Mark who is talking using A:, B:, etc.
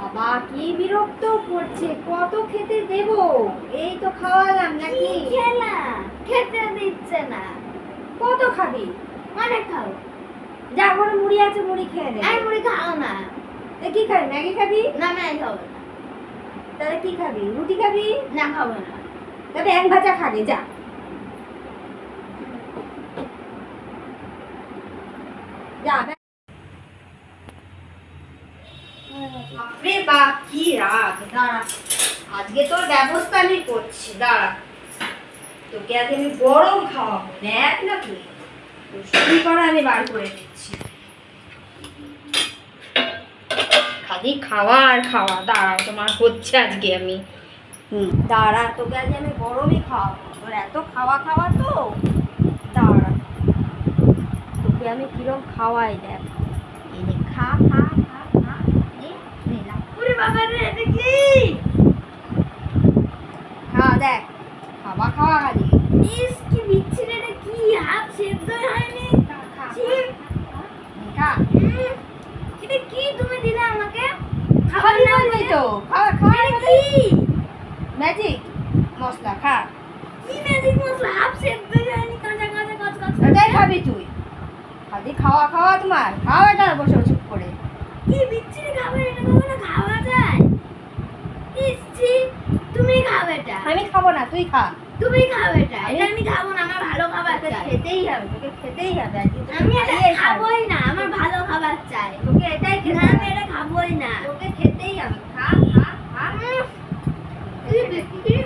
A: বাবা কি বিরক্ত করছে, কত খেতে দেব? এই তো খাওয়ালাম নাকি?
B: খেলা খেতে দিচ্ছে না।
A: কত খাবি?
B: অনেক খাও।
A: যা ঘরে মুড়ি আছে, মুড়ি খেয়ে নে।
B: আমি মুড়ি খাও না।
A: কি খাবি? ম্যাগি খাবি?
B: না ম্যাগি খাবো না।
A: তাহলে কি খাবি? রুটি খাবি?
B: না খাবো না।
A: তবে এক ভাজা খাবি, যা যা। বাপরে বাপ কি রাগ! দাঁড়া, আজকে তোর ব্যবস্থা আমি করছি, দাঁড়া। তোকে আগে আমি গরম খাওয়াবো, দেখ না তুই। শুরু করা আমি বার করে দিচ্ছি। খালি খাওয়া আর খাওয়া। দাঁড়া, তোমার হচ্ছে আজকে আমি। দাঁড়া, তোকে আজকে আমি গরমই খাওয়াবো। তোর এত খাওয়া খাওয়া তো, দাঁড়া তোকে আমি কিরম খাওয়াই, দেখ। এই নে, খা খা খা খা।
B: ওরে বাবা রে, এটা কি?
A: হ্যাঁ দেখ, খাওয়া খাওয়া খালি।
B: ইস কি বিচ্ছিরি, এটা কি? হাত সেদ্ধ হয়নি।
A: খা খা
B: ছি।
A: খা।
B: এটা কি তুমি দিলে আমাকে?
A: খাওয়াই বললি তো, খাওয়া খাওয়া
B: এটা কি?
A: ম্যাজিক মশলা, খা।
B: কি ম্যাজিক মশলা? হাফ সেদ্ধ হয়নি, কাঁচা কাঁচা কচ কচ।
A: এটাই খাবি তুই? খালি খাওয়া খাওয়া তোমার। খাওয়া এটা বসে চুপ করে।
B: কি বিচ্ছিরি খাবার, এটা কখনো খাওয়া যায়? ইস ছি, তুমি খাও এটা।
A: আমি খাবো না, তুই খা।
B: তুমি খাও এটা। এটা আমি খাবো না, আমার ভালো খাবার
A: তোকে
B: চাই।
A: খেতেই হবে, তোকে খেতেই হবে আজকে। তোকে
B: আমি এটা
A: খাইয়েই ছাড়বো।
B: খাবোই না, আমার ভালো খাবার চাই।
A: তোকে এটাই
B: না
A: খেতে
B: আমি
A: হবে।
B: এটা খাবোই না।
A: তোকে খেতেই হবে। খা খা খা।
B: উম, কি বিচ্ছিরি